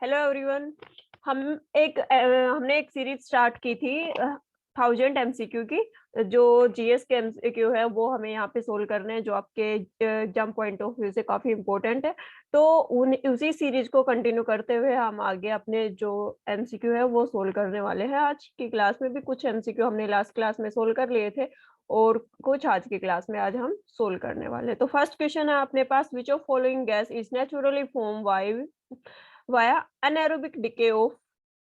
Hello everyone. हमने एक series start की थी 1000 MCQ की। जो जीएस के एमसीक्यू है वो हमें यहाँ पे सोल्व करने हैं, जो आपके एग्जाम पॉइंट ऑफ व्यू से काफी इंपॉर्टेंट है। तो उसी सीरीज को कंटिन्यू करते हुए हम आगे अपने जो एमसीक्यू है वो सोल्व करने वाले हैं। आज की क्लास में भी कुछ एमसीक्यू हमने लास्ट क्लास में सोल्व कर लिए थे और कुछ आज की क्लास में आज हम सोल्व करने वाले हैं। तो फर्स्ट क्वेश्चन है अपने पास, which of following gas is naturally form via anaerobic decay of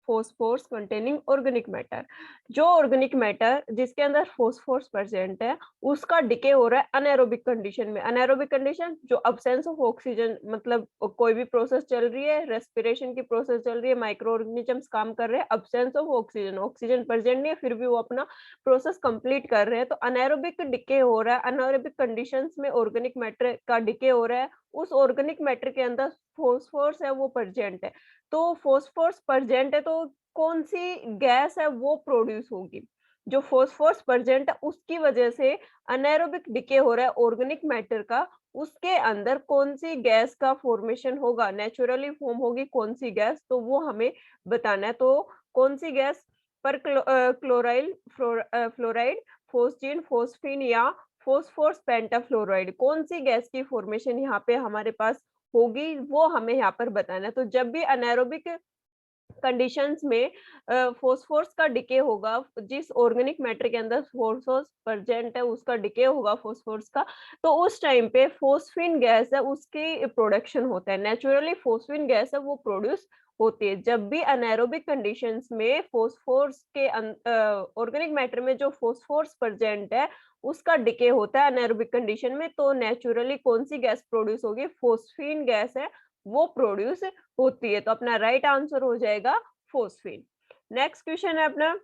phosphorus containing organic matter। जो ऑर्गेनिक मैटर जिसके अंदर फोस्फोरस प्रेजेंट है उसका डिके हो रहा है अनएरोबिक कंडीशन में। अनएरोबिक कंडीशन जो अब्सेंस ऑफ ऑक्सीजन, मतलब कोई भी प्रोसेस चल रही है, रेस्पिरेशन की प्रोसेस चल रही है, माइक्रो ऑर्गेनिजम्स काम कर रहे हैं, absence of oxygen, oxygen present नहीं है फिर भी वो अपना प्रोसेस कंप्लीट कर रहे हैं, तो अनएरोबिक डिके हो रहा है। अनएरोबिक कंडीशंस में ऑर्गेनिक मैटर का डिके हो रहा है, उस ऑर्गेनिक मैटर के अंदर फोस्फोरस है वो प्रेजेंट है। तो फोस्फोरस प्रेजेंट है तो कौन सी गैस है वो प्रोड्यूस होगी? जो फोस्फोरस प्रेजेंट है उसकी वजह से अनएरोबिक डिके हो रहा है ऑर्गेनिक मैटर का, उसके अंदर कौन सी गैस का फॉर्मेशन होगा, नेचुरली फॉर्म होगी कौन सी गैस, तो वो हमें बताना है। तो कौन सी गैस? पर क्लोराइल, फ्लोराइड, फोस्जीन, फोस्फीन या फोस्फोरस पेंटाफ्लोराइड, कौन सी गैस की फॉर्मेशन यहाँ पे हमारे पास होगी वो हमें यहाँ पर बताना है। तो जब भी अनएरोबिक कंडीशंस में फोस्फोरस का डिके होगा, जिस ऑर्गेनिक मैटर के अंदर फोस्फोरस प्रेजेंट है उसका डिके होगा फोस्फोरस का, तो उस टाइम पे फोस्फीन गैस है उसकी प्रोडक्शन होता है। नेचुरली फोस्फीन गैस है वो प्रोड्यूस होती है। जब भी अनएरोबिक कंडीशंस में फोस्फोरस के ऑर्गेनिक मैटर में जो फोस्फोरस प्रेजेंट है उसका डिके होता है अनएरोबिक कंडीशन में, तो नेचुरली कौन सी गैस प्रोड्यूस होगी? फोस्फीन गैस है वो प्रोड्यूस होती है। तो अपना राइट आंसर हो जाएगा फोस्फीन। नेक्स्ट क्वेश्चन है अपना,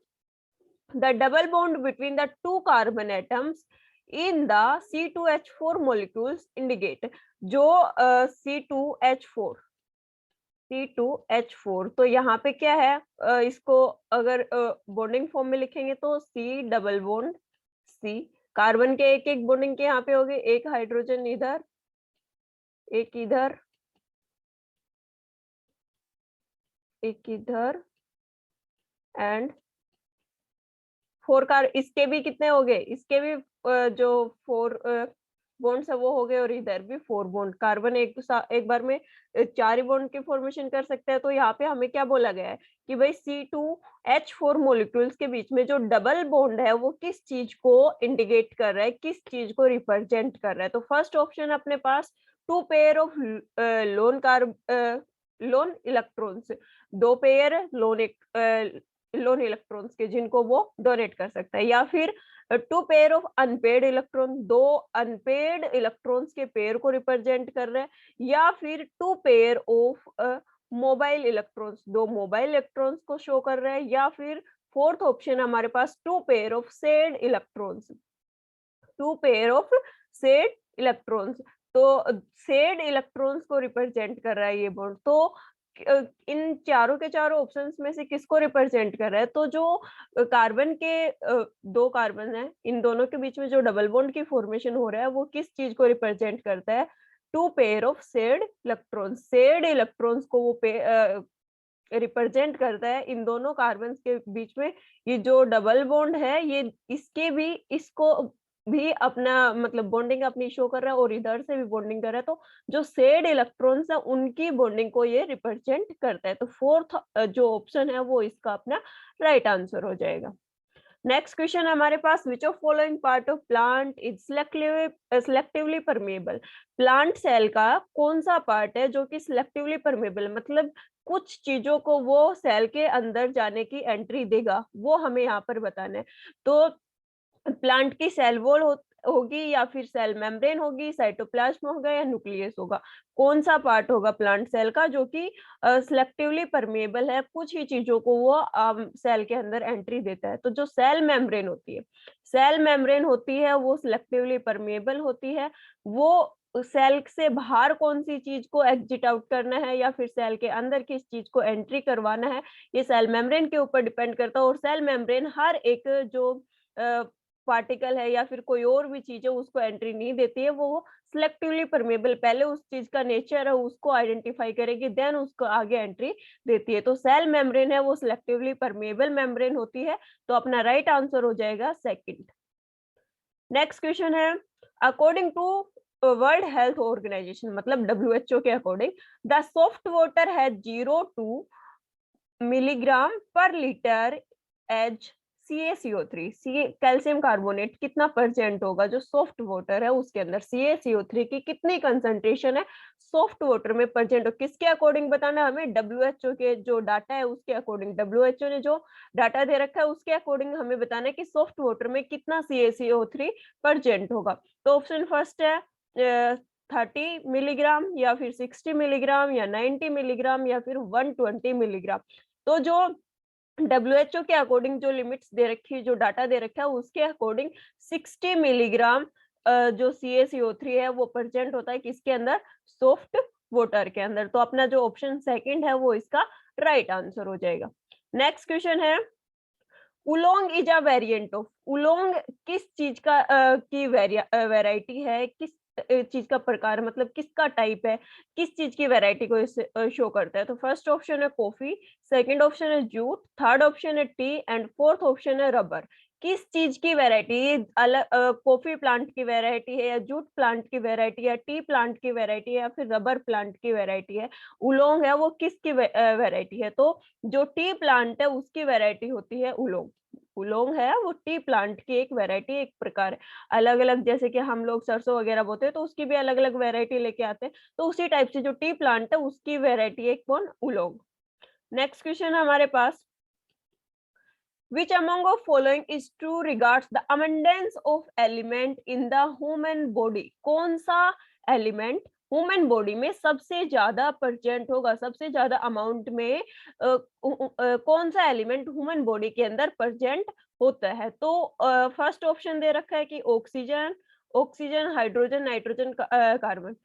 the double bond between the two carbon atoms in the C2H4 molecules indicate। जो C2H4 तो यहाँ पे क्या है? इसको अगर बॉन्डिंग फॉर्म में लिखेंगे तो C double bond C, carbon के एक एक बॉन्डिंग के यहाँ पे हो गए, एक हाइड्रोजन इधर, एक इधर, एक इधर एंड 4 कार। इसके भी कितने हो गए? इसके भी जो 4 बॉन्ड्स है वो हो गए और इधर भी 4 बॉन्ड। कार्बन एक बार में 4 ही बॉन्ड की फॉर्मेशन कर सकते हैं। तो यहाँ पे हमें क्या बोला गया है कि भाई C2H4 मॉलिक्यूल्स के बीच में जो डबल बॉन्ड है वो किस चीज को इंडिकेट कर रहा है, किस चीज को रिप्रेजेंट कर रहा है? तो फर्स्ट ऑप्शन अपने पास, 2 pair of loan electrons, 2 pair lone electrons के जिनको वो डोनेट कर सकता है, या फिर 2 pair of unpaired electron, 2 unpaired electrons के पेयर को रिप्रेजेंट कर रहे हैं, या फिर 2 pair of mobile electrons, 2 mobile electrons को शो कर रहे हैं, या फिर फोर्थ ऑप्शन हमारे पास 2 pair of said electrons, 2 pair of said electrons. तो सेड इलेक्ट्रॉन्स को रिप्रेजेंट कर रहा है ये बॉन्ड। तो इन चारों के चारों ऑप्शंस में से किसको रिप्रेजेंट कर रहा है? तो जो कार्बन के 2 कार्बन है, इन दोनों के बीच में जो डबल बॉन्ड की फॉर्मेशन हो रहा है वो किस चीज को रिप्रेजेंट करता है? 2 pair of said electrons, said electrons को वो रिप्रेजेंट करता है। इन दोनों कार्बन के बीच में ये जो डबल बॉन्ड है ये इसको भी अपना मतलब बॉन्डिंग अपनी शो कर रहा है और इधर से भी बॉन्डिंग कर रहा है। तो जो सेड इलेक्ट्रॉन्स है उनकी बॉन्डिंग को ये रिप्रेजेंट करता है। तो फोर्थ जो ऑप्शन है वो इसका अपना राइट आंसर हो जाएगा। नेक्स्ट क्वेश्चन हमारे पास, which of following part of plant is selectively permeable. Plant cell का कौन सा पार्ट है जो कि सिलेक्टिवली परमेबल, मतलब कुछ चीजों को वो सेल के अंदर जाने की एंट्री देगा, वो हमें यहाँ पर बताना है। तो प्लांट की सेल वॉल होगी या फिर सेल मेम्ब्रेन होगी, साइटोप्लाज्म होगा या न्यूक्लियस होगा, कौन सा पार्ट होगा प्लांट सेल का जो कि सिलेक्टिवली परमेबल है, कुछ ही चीजों को वो सेल के अंदर एंट्री देता है? तो जो सेल मेम्ब्रेन होती है, सेल मेम्ब्रेन होती है वो सिलेक्टिवली परमेबल होती है। वो सेल से बाहर कौन सी चीज को एग्जिट आउट करना है या फिर सेल के अंदर किस चीज को एंट्री करवाना है, ये सेल मेम्ब्रेन के ऊपर डिपेंड करता है। और सेल मेम्ब्रेन हर एक जो पार्टिकल है या फिर कोई और भी चीज है उसको एंट्री नहीं देती है, वो सिलेक्टिवली परमेबल, पहले उस चीज का नेचर है उसको आइडेंटिफाई करेगी, देन उसको आगे एंट्री देती है। तो सेल मेम्ब्रेन है वो सिलेक्टिवली परमेबल मेम्ब्रेन होती है, तो अपना राइट आंसर हो जाएगा सेकंड। नेक्स्ट क्वेश्चन है, according to World Health Organization, मतलब डब्ल्यूएचओ के अकॉर्डिंग, द सॉफ्ट वाटर है 0 to milligram per litre as CaCO3, C calcium carbonate कितना परसेंट होगा जो सॉफ्ट वाटर है उसके अंदर, CaCO3 की कितनी कंसंट्रेशन है सॉफ्ट वाटर में परसेंट हो, किसके अकॉर्डिंग बताना हमें, डब्ल्यूएचओ के जो डाटा है उसके अकॉर्डिंग, डब्ल्यूएचओ ने जो डाटा दे रखा है उसके अकॉर्डिंग हमें बताना है कि सॉफ्ट वाटर में कितना CaCO3 परसेंट होगा। तो ऑप्शन फर्स्ट है 30 मिलीग्राम, या फिर 60 मिलीग्राम, या 90 मिलीग्राम, या फिर 120 मिलीग्राम। तो जो डब्ल्यूएचओ के अकॉर्डिंग जो लिमिट्स दे रखी है, जो डाटा दे रखा है उसके अकॉर्डिंग 60 मिलीग्राम जो CaCO3 है वो प्रेजेंट होता है किसके अंदर, सॉफ्ट वाटर के अंदर। तो अपना जो ऑप्शन सेकंड है वो इसका राइट आंसर हो जाएगा। नेक्स्ट क्वेश्चन है, oolong is a variant of, oolong किस चीज का की वेराइटी है, किस चीज का प्रकार, मतलब किसका टाइप है, किस चीज की वेराइटी को शो करता है। तो फर्स्ट ऑप्शन है कॉफी, सेकंड ऑप्शन है जूट, थर्ड ऑप्शन है टी, एंड फोर्थ ऑप्शन है रबर। किस चीज की वेराइटी, अलग कॉफी प्लांट की वेराइटी है, या जूट प्लांट की वेराइटी, या टी प्लांट की वेराइटी है, या फिर रबर प्लांट की वेराइटी है। उलोंग है वो किसकी वेराइटी है, तो जो टी प्लांट है उसकी वेराइटी होती है उलोंग। उलोंग है वो टी प्लांट की एक वैरायटी, एक प्रकार है। अलग अलग जैसे कि हम लोग सरसों वगैरह बोते हैं तो उसकी भी अलग अलग वैरायटी लेके आते हैं, तो उसी टाइप से जो टी प्लांट है उसकी वैरायटी है कौन, उलोंग। नेक्स्ट क्वेश्चन है हमारे पास, which among of following is true regards the abundance of element in the human body, कौन सा एलिमेंट ह्यूमन बॉडी में सबसे ज्यादा परसेंट होगा, सबसे ज्यादा अमाउंट में कौन सा एलिमेंट ह्यूमन बॉडी के अंदर परसेंट होता है। तो फर्स्ट ऑप्शन दे रखा है कि oxygen, oxygen, hydrogen, nitrogen, carbon.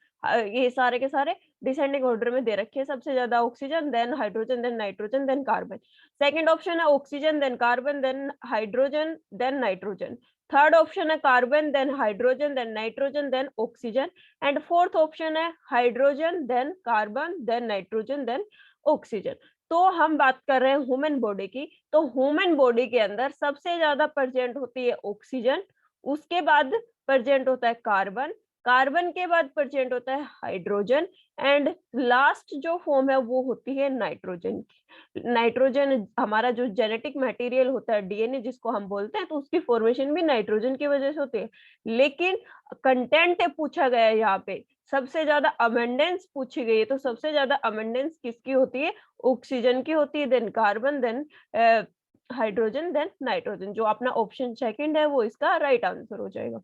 ये सारे के सारे डिसेंडिंग ऑर्डर में दे रखे हैं, सबसे ज्यादा oxygen, then hydrogen, then nitrogen, then carbon. Second option है oxygen, then carbon, then hydrogen, then nitrogen. Third option है carbon, then hydrogen, then nitrogen, then oxygen. And fourth option है hydrogen, then carbon, then nitrogen, then oxygen. तो हम बात कर रहे हैं human body की, तो ह्यूमन बॉडी के अंदर सबसे ज्यादा प्रेजेंट होती है ऑक्सीजन, उसके बाद प्रेजेंट होता है कार्बन, कार्बन के बाद प्रेजेंट होता है हाइड्रोजन, एंड लास्ट जो फॉर्म है वो होती है नाइट्रोजन की। नाइट्रोजन हमारा जो जेनेटिक मटेरियल होता है डीएनए जिसको हम बोलते हैं, तो उसकी फॉर्मेशन भी नाइट्रोजन की वजह से होती है। लेकिन कंटेंट पूछा गया है यहाँ पे, सबसे ज्यादा अमेंडेंस पूछी गई है, तो सबसे ज्यादा अमेंडेंस किसकी होती है, ऑक्सीजन की होती है, then carbon, then hydrogen, then nitrogen. जो अपना ऑप्शन सेकंड है वो इसका राइट आंसर हो जाएगा।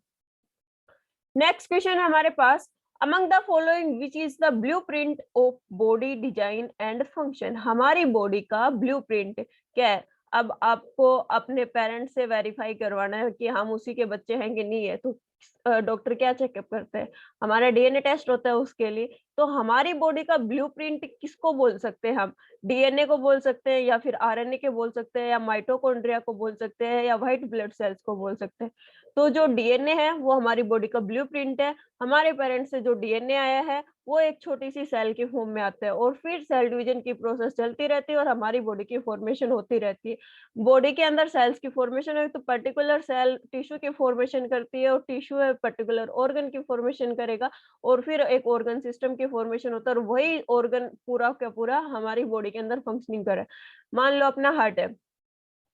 नेक्स्ट क्वेश्चन है हमारे पास, among the following which is the blueprint of body design and function, हमारी बॉडी का ब्लूप्रिंट क्या है। अब आपको अपने पेरेंट्स से वेरीफाई करवाना है कि हम उसी के बच्चे हैं कि नहीं है, तो डॉक्टर क्या चेकअप करते हैं, हमारा डीएनए टेस्ट होता है उसके लिए। तो हमारी बॉडी का ब्लूप्रिंट किसको बोल सकते हैं हम, डीएनए को बोल सकते हैं, या फिर आरएनए के बोल सकते हैं, या माइटोकॉन्ड्रिया को बोल सकते हैं, या व्हाइट ब्लड सेल्स को बोल सकते हैं। तो जो डीएनए है वो हमारी बॉडी का ब्लूप्रिंट है। हमारे पेरेंट्स से जो डीएनए आया है वो एक छोटी सी सेल के फॉर्म में आता है, और फिर सेल डिवीजन की प्रोसेस चलती रहती है और हमारी बॉडी की फॉर्मेशन होती रहती है। बॉडी के अंदर सेल्स की फॉर्मेशन है तो पर्टिकुलर सेल टिश्यू की फॉर्मेशन करती है, और टिश्यू है पर्टिकुलर ऑर्गन की फॉर्मेशन करेगा, और फिर एक ऑर्गन सिस्टम की फॉर्मेशन होता है, और वही ऑर्गन पूरा का पूरा हमारी बॉडी के अंदर फंक्शनिंग करे। मान लो अपना हार्ट है,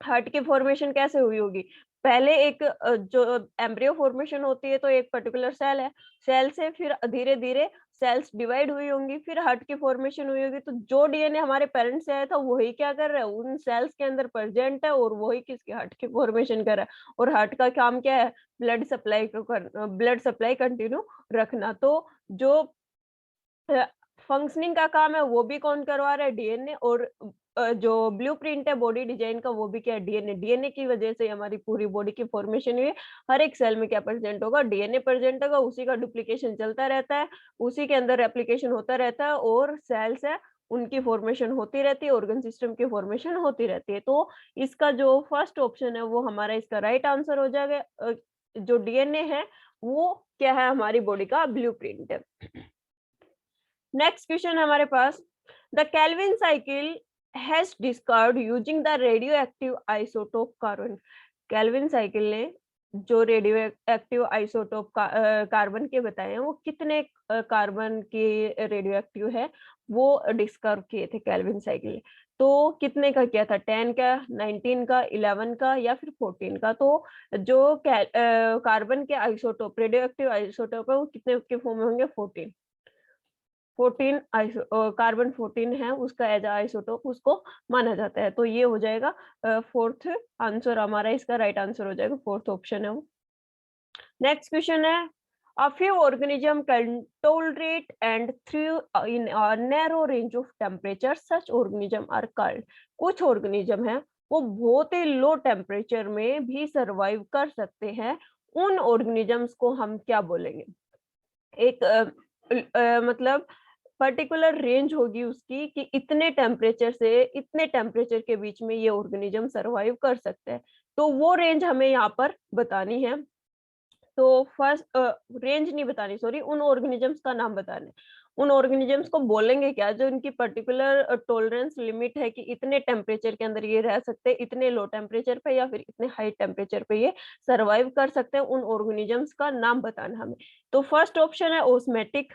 हार्ट की फॉर्मेशन कैसे हुई होगी, पहले एक जो एम्ब्रियो फॉर्मेशन होती है तो एक पर्टिकुलर सेल है, सेल से फिर धीरे धीरे सेल्स डिवाइड हुई होंगी, फिर हार्ट की फॉर्मेशन हुई होगी। तो जो डीएनए हमारे पेरेंट्स से आया था वही क्या कर रहा है, उन सेल्स के अंदर प्रेजेंट है, और वही किसके हार्ट की फॉर्मेशन कर रहा है। और हार्ट का काम क्या है, ब्लड सप्लाई कंटिन्यू रखना। तो जो फंक्शनिंग का काम है वो भी कौन करवा रहा है, डीएनए। और जो ब्लूप्रिंट है बॉडी डिजाइन का वो भी क्या है, डीएनए। डीएनए की वजह से हमारी पूरी बॉडी की फॉर्मेशन हुई है। हर एक सेल में क्या प्रेजेंट होगा, डीएनए प्रेजेंट होगा, उसी का डुप्लीकेशन चलता रहता है, उसी के अंदर रेप्लिकेशन होता रहता है, और सेल्स है उनकी फॉर्मेशन होती रहती है, ऑर्गन सिस्टम की फॉर्मेशन होती रहती है। तो इसका जो फर्स्ट ऑप्शन है वो हमारा इसका राइट आंसर हो जाएगा। जो डीएनए है वो क्या है, हमारी बॉडी का ब्लूप्रिंट है। नेक्स्ट क्वेश्चन हमारे पास, the Calvin cycle has discovered using the radioactive isotope carbon. Calvin cycle ने जो रेडियो एक्टिव आइसोटोप कार्बन के बताए हैं, वो कितने कार्बन के रेडियो एक्टिव है वो डिस्कवर किए थे केल्विन साइकिल ने। तो कितने का किया था, 10 का, 19 का, 11 का या फिर 14 का। तो जो कार्बन के आइसोटोप, रेडियो एक्टिव आइसोटोप है, वो कितने के फॉर्म में होंगे, 14। 14 कार्बन 14 है, उसका एज आइसोटोप उसको माना जाता है। तो ये हो जाएगा फोर्थ आंसर, हमारा इसका राइट आंसर हो जाएगा, फोर्थ ऑप्शन है वो। नेक्स्ट क्वेश्चन है, a few organism can tolerate and thrive in a narrow range of temperature, such organism are called। कुछ ऑर्गेनिज्म है वो बहुत ही लो टेम्परेचर में भी सरवाइव कर सकते हैं, उन ऑर्गेनिजम्स को हम क्या बोलेंगे। एक मतलब पर्टिकुलर रेंज होगी उसकी कि इतने टेम्परेचर से इतने टेम्परेचर के बीच में ये ऑर्गेनिज्म सरवाइव कर सकते हैं। तो वो रेंज हमें यहाँ पर बतानी है। तो फर्स्ट रेंज नहीं बतानी, सॉरी, उन ऑर्गेनिजम्स का नाम बताना है। उन ऑर्गेनिजम्स को बोलेंगे क्या, जो इनकी पर्टिकुलर टॉलरेंस लिमिट है कि इतने टेम्परेचर के अंदर ये रह सकते हैं, इतने लो टेम्परेचर पे या फिर इतने हाई टेम्परेचर पे ये सरवाइव कर सकते हैं, उन ऑर्गेनिजम्स का नाम बताना हमें। तो फर्स्ट ऑप्शन है ओस्मेटिक,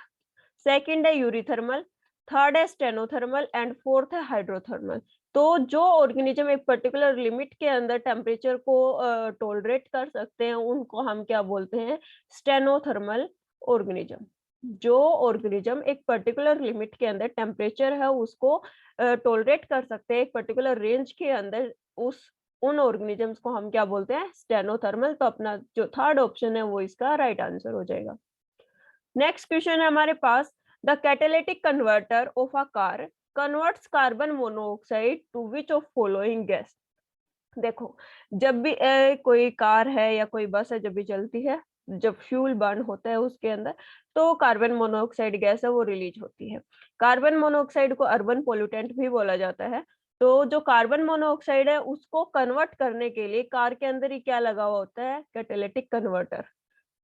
सेकंड है यूरिथर्मल, थर्ड है स्टेनोथर्मल एंड फोर्थ है हाइड्रोथर्मल। तो जो ऑर्गेनिज्म एक पर्टिकुलर लिमिट के अंदर टेम्परेचर को टॉलरेट कर सकते हैं, उनको हम क्या बोलते हैं, स्टेनोथर्मल ऑर्गेनिज्म। जो ऑर्गेनिज्म एक पर्टिकुलर लिमिट के अंदर टेम्परेचर है उसको टॉलरेट कर सकते हैं एक पर्टिकुलर रेंज के अंदर, उन ऑर्गेनिजम्स को हम क्या बोलते हैं, स्टेनोथर्मल। तो अपना जो थर्ड ऑप्शन है वो इसका राइट आंसर हो जाएगा। नेक्स्ट क्वेश्चन है हमारे पास, the catalytic converter of a car converts carbon monoxide to which of following gas. देखो, जब भी कोई कार है या कोई बस है, जब भी चलती है, जब फ्यूल बर्न होता है उसके अंदर, तो कार्बन मोनोऑक्साइड गैस है वो रिलीज होती है। कार्बन मोनोऑक्साइड को अर्बन पोल्यूटेंट भी बोला जाता है। तो जो कार्बन मोनोऑक्साइड है उसको कन्वर्ट करने के लिए कार के अंदर ही क्या लगा हुआ होता है, कैटालिटिक कन्वर्टर,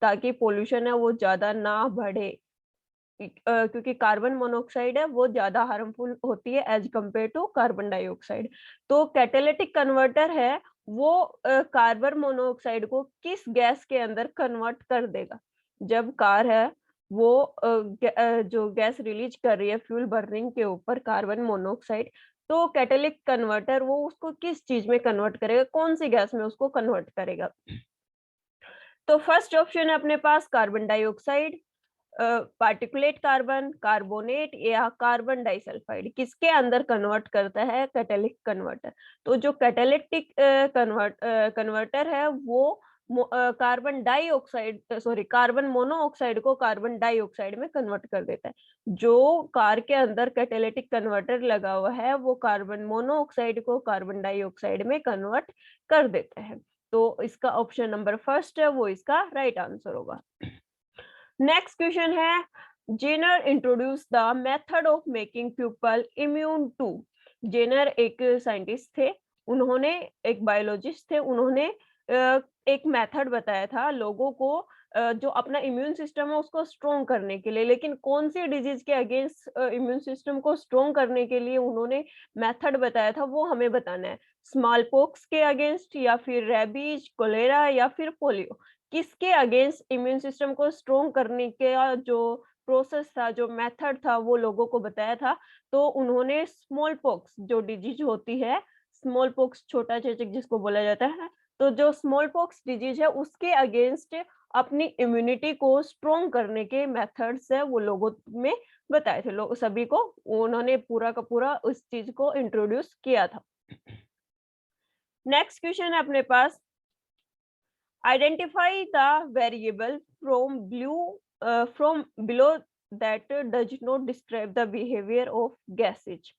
ताकि पोल्यूशन है वो ज्यादा ना बढ़े। क्योंकि कार्बन मोनोऑक्साइड है वो ज्यादा हार्मफुल होती है as compare to carbon dioxide. तो कैटालिटिक कन्वर्टर है वो कार्बन मोनोऑक्साइड को किस गैस के अंदर कन्वर्ट कर देगा। जब कार है वो जो गैस रिलीज कर रही है फ्यूल बर्निंग के ऊपर, कार्बन मोनोऑक्साइड, तो कैटालिटिक कन्वर्टर वो उसको किस चीज में कन्वर्ट करेगा, कौन सी गैस में उसको कन्वर्ट करेगा। तो फर्स्ट ऑप्शन है अपने पास carbon dioxide, particulate carbon, carbonate या कार्बन डाइसल्फाइड, किसके अंदर कन्वर्ट करता है कैटालिटिक कन्वर्टर। तो जो कैटालिटिक कन्वर्टर है वो carbon dioxide, sorry, carbon monoxide को कार्बन डाइऑक्साइड में कन्वर्ट कर देता है। जो कार के अंदर कैटालिटिक कन्वर्टर लगा हुआ है वो कार्बन मोनोऑक्साइड को कार्बन डाइऑक्साइड में कन्वर्ट कर देता है। तो इसका ऑप्शन नंबर फर्स्ट है वो इसका राइट आंसर होगा। नेक्स्ट क्वेश्चन है, Jenner introduce the method of making people immune to. Jenner एक साइंटिस्ट थे, उन्होंने, एक बायोलॉजिस्ट थे, उन्होंने एक मेथड बताया था लोगों को जो अपना इम्यून सिस्टम है उसको स्ट्रॉन्ग करने के लिए। लेकिन कौन सी डिजीज के अगेंस्ट इम्यून सिस्टम को स्ट्रॉन्ग करने के लिए उन्होंने मेथड बताया था, वो हमें बताना है। स्मॉल पॉक्स के अगेंस्ट या फिर रेबीज, कोलेरा या फिर पोलियो, किसके अगेंस्ट इम्यून सिस्टम को स्ट्रॉन्ग करने का जो प्रोसेस था, जो मेथड था, वो लोगों को बताया था। तो उन्होंने स्मॉल पॉक्स जो डिजीज होती है, स्मॉल पॉक्स छोटा चेचक जिसको बोला जाता है, तो जो स्मॉल पॉक्स डिजीज है उसके अगेंस्ट अपनी इम्यूनिटी को स्ट्रॉन्ग करने के मेथड्स है वो लोगों में बताए थे। लोग सभी को उन्होंने पूरा का पूरा उस चीज को इंट्रोड्यूस किया था। नेक्स्ट क्वेश्चन है अपने पास, identify the variable from below that does not describe the behavior of gases।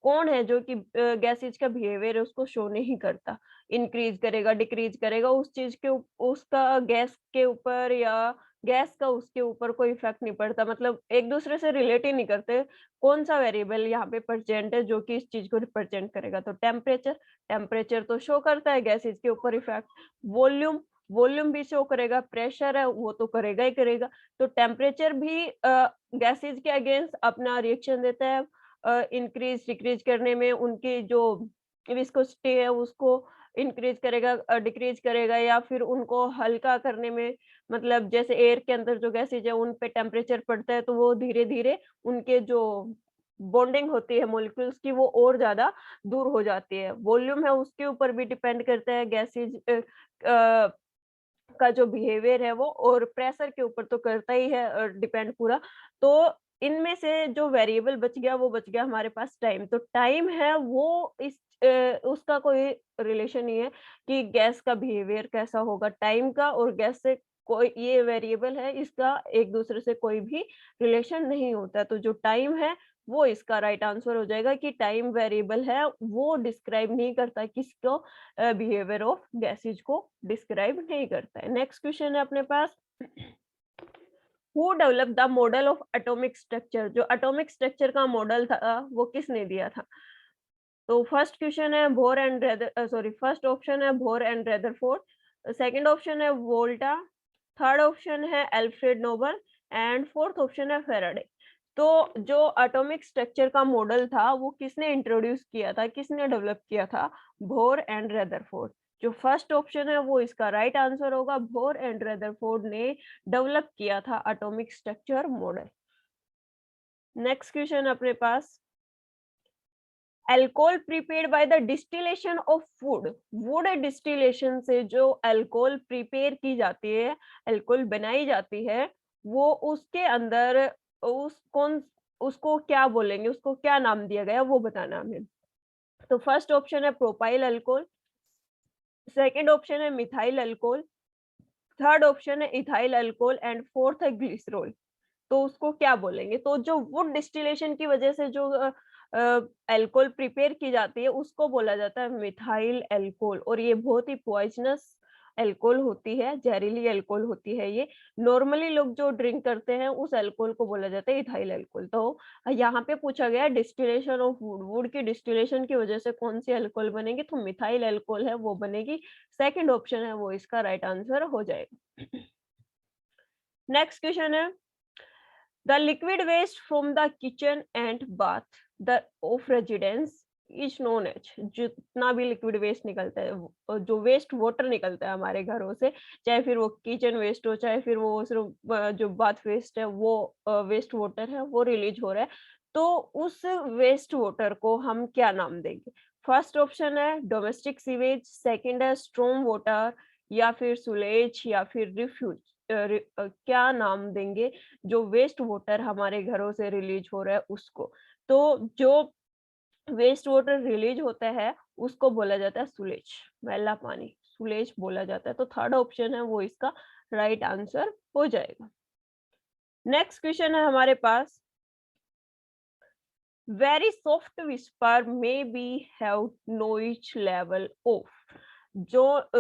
कौन है जो कि गैसेज का बिहेवियर है उसको शो नहीं करता, इंक्रीज करेगा, डिक्रीज करेगा, उस चीज के उसका गैस के ऊपर या गैस का उसके ऊपर कोई इफेक्ट नहीं पड़ता, मतलब एक दूसरे से रिलेट ही नहीं करते। कौन सा वेरिएबल यहाँ पे प्रेजेंट है जो कि इस चीज को रिप्रेजेंट करेगा, तो टेम्परेचर। टेम्परेचर तो शो करता है गैसेज के ऊपर इफेक्ट। वॉल्यूम, वॉल्यूम भी शो करेगा, प्रेशर है वो तो करेगा ही करेगा। तो टेम्परेचर भी गैसेज के अगेंस्ट अपना रिएक्शन देता है, इंक्रीज डिक्रीज करने में, उनकी जो विस्कोसिटी है उसको इंक्रीज करेगा, डिक्रीज करेगा, या फिर उनको हल्का करने में, मतलब जैसे एयर के अंदर जो गैसेज है उन पे टेम्परेचर पड़ता है तो वो धीरे धीरे उनके जो बॉन्डिंग होती है मॉलिक्यूल्स की वो और ज्यादा दूर हो जाती है। वॉल्यूम है उसके ऊपर भी डिपेंड करता है गैसेज का जो बिहेवियर है वो, और प्रेशर के ऊपर तो करता ही है डिपेंड पूरा। तो इनमें से जो वेरिएबल बच गया वो बच गया हमारे पास टाइम। तो टाइम है वो उसका कोई रिलेशन नहीं है कि गैस का बिहेवियर कैसा होगा। टाइम का और गैस से कोई, ये वेरिएबल है, इसका एक दूसरे से कोई भी रिलेशन नहीं होता। तो जो टाइम है वो इसका राइट आंसर हो जाएगा कि टाइम वेरिएबल है, वो डिस्क्राइब नहीं करता किसको, बिहेवियर ऑफ गैसेज को डिस्क्राइब नहीं करता है। नेक्स्ट क्वेश्चन है अपने पास, who develop the model of atomic structure. जो एटॉमिक स्ट्रक्चर का मॉडल था वो किसने दिया था? तो फर्स्ट क्वेश्चन है बोर एंड फर्स्ट ऑप्शन है Bohr and Rutherford, second option है वोल्टा, थर्ड ऑप्शन है Alfred Nobel and fourth option है फेराडे। तो जो एटॉमिक स्ट्रक्चर का मॉडल था वो किसने इंट्रोड्यूस किया था, किसने डेवलप किया था? Bohr and Rutherford. जो फर्स्ट ऑप्शन है वो इसका राइट आंसर होगा, बोर एंड रदरफोर्ड ने डेवलप किया था atomic structure model. Next question अपने पास, alcohol prepared by the distillation of food. Wood distillation से जो अल्कोहल प्रिपेयर की जाती है, अल्कोहल बनाई जाती है, वो उसके अंदर उसको क्या बोलेंगे, उसको क्या नाम दिया गया वो बताना हमें। तो फर्स्ट ऑप्शन है प्रोपाइल अल्कोहल, सेकंड ऑप्शन है मिथाइल अल्कोहल, थर्ड ऑप्शन है इथाइल अल्कोहल एंड फोर्थ है ग्लिसरॉल। तो उसको क्या बोलेंगे? तो जो वुड डिस्टिलेशन की वजह से जो अल्कोहल प्रिपेयर की जाती है उसको बोला जाता है मिथाइल अल्कोहल, और ये बहुत ही पॉइजनस अल्कोहल होती है, जहरीली अल्कोहल होती है ये। नॉर्मली लोग जो ड्रिंक करते हैं उस अल्कोहल को बोला जाता है इथाइल अल्कोहल। तो यहाँ पे पूछा गया डिस्टिलेशन ऑफ वुड, वुड की डिस्टिलेशन की वजह से कौन सी अल्कोहल बनेगी, तो मिथाइल अल्कोहल है वो बनेगी। सेकंड ऑप्शन है वो इसका राइट आंसर हो जाएगा। नेक्स्ट क्वेश्चन है, the liquid waste from the kitchen and bath the of residence is known as। जितना भी लिक्विड वेस्ट निकलता है, जो वेस्ट वाटर निकलता है हमारे घरों से, चाहे फिर वो किचन वेस्ट हो, चाहे फिर वो सिर्फ जो बाथ वेस्ट है, वो वेस्ट वाटर है वो रिलीज हो रहा है, तो उस वेस्ट वाटर को हम क्या नाम देंगे? फर्स्ट ऑप्शन है डोमेस्टिक सीवेज, सेकंड है स्ट्रॉम वाटर, या फिर सुलेज, या फिर रिफ्यूज। क्या नाम देंगे जो वेस्ट वाटर हमारे घरों से रिलीज हो रहा है उसको? तो जो वेस्ट वाटर रिलीज होता है उसको बोला जाता है सुलेज, मैला पानी, सुलेज बोला जाता है। तो थर्ड ऑप्शन है वो इसका राइट आंसर हो जाएगा। नेक्स्ट क्वेश्चन है हमारे पास, very soft whisper may be have noise level of. जो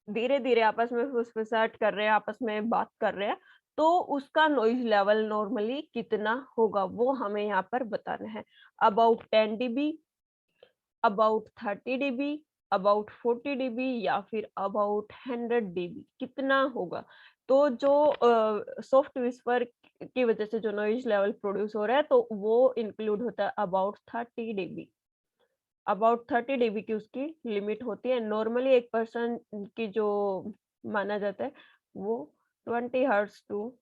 धीरे धीरे आपस में फुसफुसाहट कर रहे हैं, आपस में बात कर रहे हैं, तो उसका नॉइज लेवल नॉर्मली कितना होगा वो हमें यहाँ पर बताना है। About 10 dB, about 30 dB, about 40 dB, या फिर अबाउट 100 dB, कितना होगा? तो जो सॉफ्ट विस्पर की वजह से जो नॉइज लेवल प्रोड्यूस हो रहा है तो वो इंक्लूड होता है अबाउट 30 dB। अबाउट 30 dB की उसकी लिमिट होती है। नॉर्मली एक पर्सन की जो माना जाता है वो 20 हर्ट्ज टू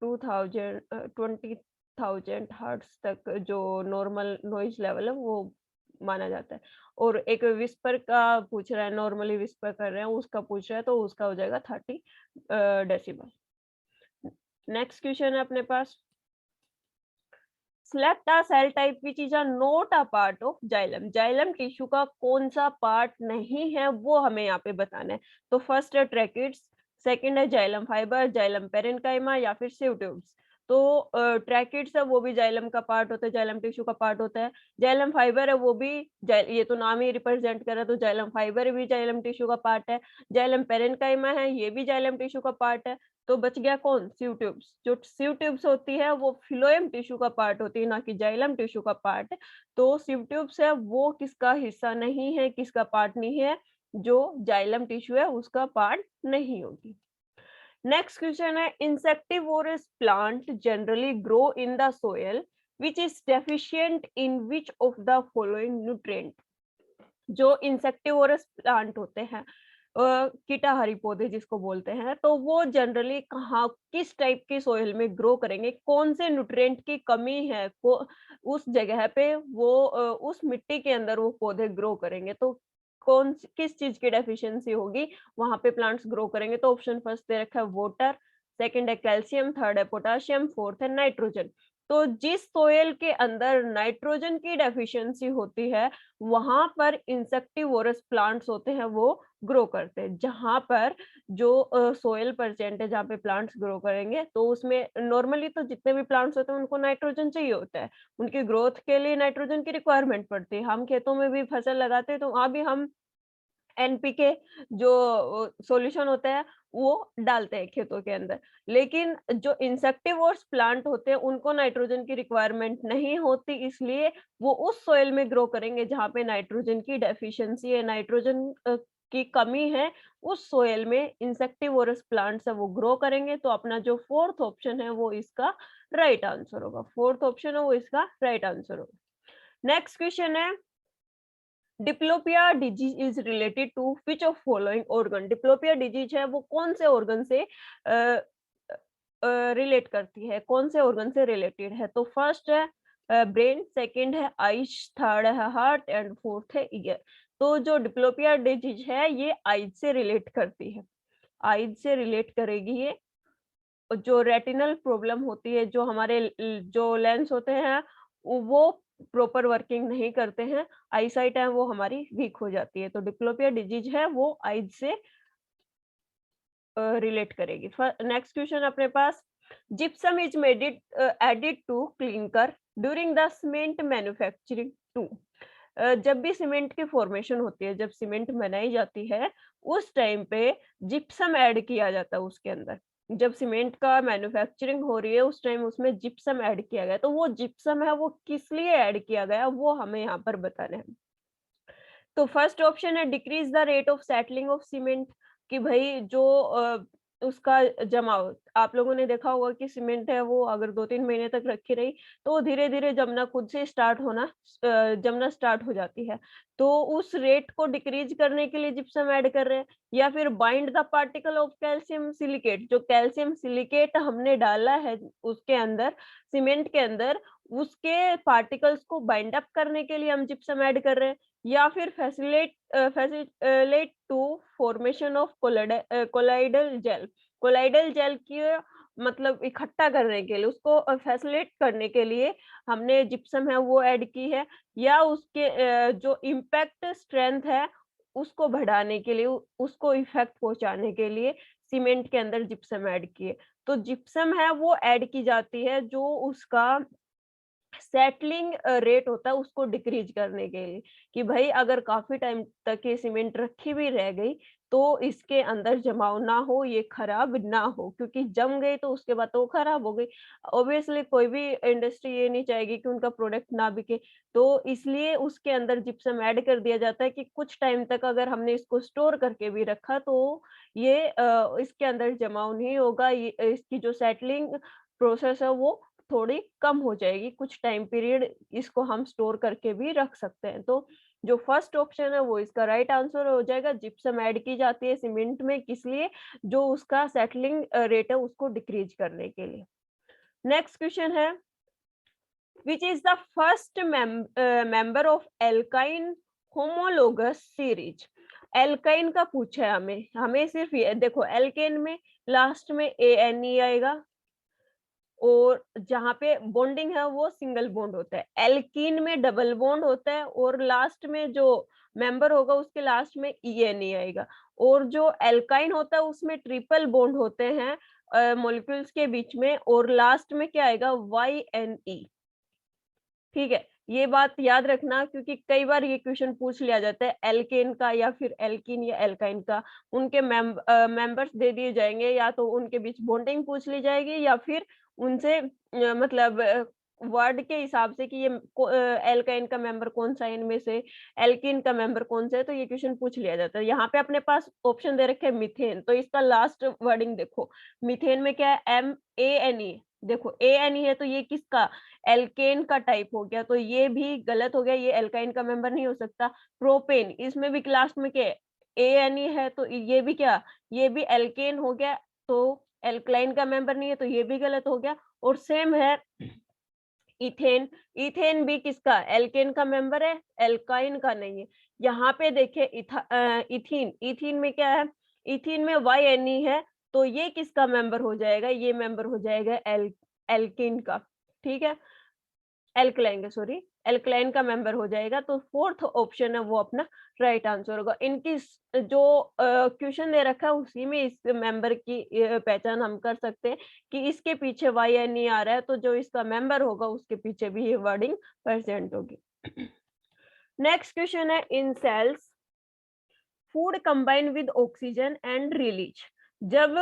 20,000 हर्ट्ज तक जो नॉर्मल नॉइज लेवल है वो माना जाता है। और एक विस्पर का पूछ रहा है, नॉर्मली विस्पर कर रहे हैं उसका पूछ रहा है, तो उसका हो जाएगा 30 डेसिबल। नेक्स्ट क्वेश्चन है अपने पास, select a cell type which is a not a part of xylem। Xylem tissue का कौन सा पार्ट नहीं है वो हमें यहाँ पे बताना है। तो फर्स्ट है ट्रैकिड्स, सेकंड है जाइलम फाइबर, जाइलम पेरेन्काइमा, या फिर सिव ट्यूब्स। तो ट्रैकिड्स है वो भी जाइलम का पार्ट होता है, जाइलम टिश्यू का पार्ट होता है। जाइलम फाइबर है वो भी, ये तो नाम ही रिप्रेजेंट कर रहा है, तो जाइलम फाइबर भी जाइलम टिश्यू का पार्ट है। जाइलम पेरेन्काइमा है ये भी जाइलम टिश्यू का पार्ट है। तो बच गया कौन? Sieve tubes. जो सीव ट्यूब्स होती है वो फ्लोएम टिश्यू का पार्ट होती है, ना कि जाइलम टिश्यू का पार्ट। तो सीव ट्यूब्स है वो किसका हिस्सा नहीं है, किसका पार्ट नहीं है? जो जाइलम टिश्यू है उसका पार्ट नहीं होगी। नेक्स्ट क्वेश्चन है, insectivorous plant generally grow in the soil which is deficient in which of the following nutrient. जो इंसेक्टिवोरस प्लांट होते हैं, कीटाहारी पौधे जिसको बोलते हैं, तो वो जनरली कहाँ, किस टाइप की सोइल में ग्रो करेंगे, कौन से न्यूट्रिएंट की कमी है उस जगह पे वो उस मिट्टी के अंदर वो पौधे ग्रो करेंगे। तो किस चीज की डेफिशिएंसी होगी वहां पे प्लांट्स ग्रो करेंगे? तो ऑप्शन फर्स्ट दे रखा है वाटर, सेकंड है कैल्शियम, थर्ड है पोटाशियम, फोर्थ है नाइट्रोजन। तो जिस सोयल के अंदर नाइट्रोजन की डेफिशिएंसी होती है वहां पर इंसेक्टिवोरस प्लांट्स होते हैं वो ग्रो करते हैं। जहां पर जो सोयल परसेंट है जहाँ पे प्लांट्स ग्रो करेंगे, तो उसमें नॉर्मली तो जितने भी प्लांट्स होते हैं उनको नाइट्रोजन चाहिए होता है, उनकी ग्रोथ के लिए नाइट्रोजन की रिक्वायरमेंट पड़ती है। हम खेतों में भी फसल लगाते हैं तो वहां भी हम एनपीके जो सॉल्यूशन होता है वो डालते हैं खेतों के अंदर। लेकिन जो इंसेक्टिवोर्स प्लांट होते हैं उनको नाइट्रोजन की रिक्वायरमेंट नहीं होती, इसलिए वो उस सॉइल में ग्रो करेंगे जहाँ पे नाइट्रोजन की डेफिशिएंसी है, नाइट्रोजन की कमी है। उस सॉइल में इंसेक्टिवोरस प्लांट्स है वो ग्रो करेंगे। तो अपना जो फोर्थ ऑप्शन है वो इसका राइट आंसर होगा। फोर्थ ऑप्शन है वो इसका राइट आंसर होगा। नेक्स्ट क्वेश्चन है, diplopia disease is related to which of following organ. Diplopia disease है वो कौन से ऑर्गन से रिलेट करती है, कौन से ऑर्गन से रिलेटेड है? तो फर्स्ट है ब्रेन, सेकंड है आइज, थर्ड है हार्ट एंड फोर्थ है ईयर। तो जो डिप्लोपिया डिजीज है ये आइज से रिलेट करती है, आइज से रिलेट करेगी ये। जो रेटिनल प्रॉब्लम होती है, जो हमारे जो लेंस होते हैं वो प्रॉपर वर्किंग नहीं करते हैं, आईसाइट है वो हमारी वीक हो जाती है। तो डिप्लोपिया डिजीज है वो आइज से रिलेट करेगी। नेक्स्ट क्वेश्चन अपने पास, gypsum is made added to clinker during the cement manufacturing to. जब भी सीमेंट की फॉर्मेशन होती है, जब सीमेंट बनाई जाती है उस टाइम पे जिप्सम ऐड किया जाता है उसके अंदर। जब सीमेंट का मैन्युफैक्चरिंग हो रही है उस टाइम उसमें जिप्सम ऐड किया गया। तो वो जिप्सम है वो किस लिए ऐड किया गया वो हमें यहाँ पर बताना है। तो फर्स्ट ऑप्शन है decrease the rate of settling of cement, कि भाई जो उसका जमाव, आप लोगों ने देखा होगा कि सीमेंट है वो अगर 2-3 महीने तक रखी रही तो धीरे धीरे जमना खुद से स्टार्ट होना, जमना स्टार्ट हो जाती है। तो उस रेट को डिक्रीज करने के लिए जिप्सम ऐड कर रहे हैं। या फिर bind the particle of calcium silicate, जो कैल्शियम सिलिकेट हमने डाला है उसके अंदर, सीमेंट के अंदर, उसके पार्टिकल्स को बाइंड अप करने के लिए हम जिप्सम ऐड कर रहे हैं। या फिर facilitate to formation of colloidal gel, colloidal gel की मतलब इकट्ठा करने के लिए, उसको फैसिलिटेट करने के लिए हमने जिप्सम है वो ऐड की है। या उसके जो इम्पैक्ट स्ट्रेंथ है उसको बढ़ाने के लिए, उसको इफेक्ट पहुंचाने के लिए सीमेंट के अंदर जिप्सम ऐड किए। तो जिप्सम है वो ऐड की जाती है जो उसका सेटलिंग रेट होता है उसको डिक्रीज करने के लिए, कि भाई अगर काफी टाइम तक ये सीमेंट रखी भी रह गई तो इसके अंदर जमाव ना हो, ये खराब ना हो, क्योंकि जम गई तो उसके बाद तो वो खराब हो गई। ऑब्वियसली कोई भी इंडस्ट्री ये नहीं चाहेगी कि उनका प्रोडक्ट ना बिके। तो इसलिए उसके अंदर जिप्सम ऐड कर दिया जाता है कि कुछ टाइम तक अगर हमने इसको स्टोर करके भी रखा तो ये इसके अंदर जमाव नहीं होगा, ये इसकी जो सेटलिंग प्रोसेस है वो थोड़ी कम हो जाएगी। कुछ टाइम पीरियड इसको हम स्टोर करके भी रख सकते हैं। तो जो फर्स्ट ऑप्शन है वो इसका राइट आंसर हो जाएगा। जिप्सम ऐड की जाती है सीमेंट में, किस लिए? जो उसका सेटलिंग रेट है उसको डिक्रीज करने के लिए। नेक्स्ट क्वेश्चन है, विच is the first member of alkyne homologous series. Alkyne का पूछा है हमें, हमें सिर्फ ये देखो, एल्केन में लास्ट में ANE आएगा और जहाँ पे बॉन्डिंग है वो सिंगल बॉन्ड होता है। एल्कीन में डबल बॉन्ड होता है और लास्ट में जो मेंबर होगा उसके लास्ट में ENE आएगा। और जो एल्काइन होता है उसमें ट्रिपल बॉन्ड होते हैं मॉलिक्यूल्स के बीच में, और लास्ट में क्या आएगा? YNE। ठीक है, ये बात याद रखना, क्योंकि कई बार ये क्वेश्चन पूछ लिया जाता है एल्केन का या फिर एल्कीन या एल्काइन का। उनके मेंबर्स दे दिए जाएंगे, या तो उनके बीच बॉन्डिंग पूछ ली जाएगी या फिर उनसे मतलब वर्ड के हिसाब से कि ये एल्काइन का मेंबर कौन सा है इनमें से, एल्कीन का मेंबर कौन सा है, तो ये क्वेश्चन पूछ लिया जाता है। यहाँ पे अपने पास ऑप्शन दे रखे हैं मीथेन, तो इसका लास्ट वर्डिंग देखो, मीथेन में क्या है, MANE। देखो ANE है तो ये किसका, एल्केन का टाइप हो गया, तो ये भी गलत हो गया, ये एल्काइन का मेंबर नहीं हो सकता। प्रोपेन, इसमें भी लास्ट में क्या है, ANE है, तो ये भी क्या, ये भी एल्केन हो गया, तो एल्कलाइन का मेंबर नहीं है, तो ये भी गलत हो गया। और सेम है इथेन, इथेन भी किसका, एल्केन का मेंबर है, एल्काइन का नहीं है। यहाँ पे देखिए इथीन, इथीन में क्या है, इथीन में YNE है, तो ये किसका मेंबर हो जाएगा, ये मेंबर हो जाएगा एल्किन का, ठीक है, एल्कलाइन का, सॉरी, एल्कलाइन का मेंबर हो जाएगा। तो फोर्थ ऑप्शन है वो अपना राइट आंसर होगा। इनकी जो क्वेश्चन दे रखा है उसी में इस मेंबर की पहचान हम कर सकते हैं कि इसके पीछे YNE आ रहा है, तो जो इसका मेंबर होगा उसके पीछे भी ये वर्डिंग प्रेजेंट होगी। नेक्स्ट क्वेश्चन है, in cells food combine with oxygen and release. जब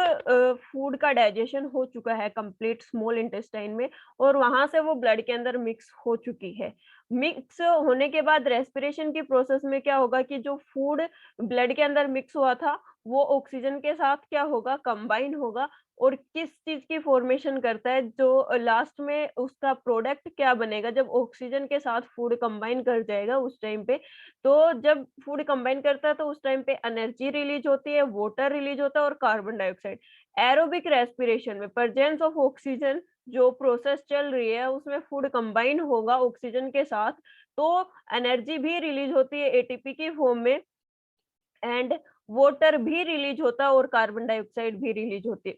फूड का डाइजेशन हो चुका है कंप्लीट स्मॉल इंटेस्टाइन में, और वहां से वो ब्लड के अंदर मिक्स हो चुकी है, मिक्स होने के बाद रेस्पिरेशन की प्रोसेस में क्या होगा कि जो फूड ब्लड के अंदर मिक्स हुआ था वो ऑक्सीजन के साथ क्या होगा, कंबाइन होगा, और किस चीज की फॉर्मेशन करता है, जो लास्ट में उसका प्रोडक्ट क्या बनेगा जब ऑक्सीजन के साथ फूड कंबाइन कर जाएगा उस टाइम पे। तो जब फूड कंबाइन करता है तो उस टाइम पे एनर्जी रिलीज होती है, वाटर रिलीज होता है और कार्बन डाइऑक्साइड। एरोबिक रेस्पिरेशन में प्रेजेंस ऑफ ऑक्सीजन जो प्रोसेस चल रही है उसमें फूड कंबाइन होगा ऑक्सीजन के साथ, तो एनर्जी भी रिलीज होती है एटीपी की फॉर्म में, एंड वाटर भी रिलीज होता है और कार्बन डाइऑक्साइड भी रिलीज होती है।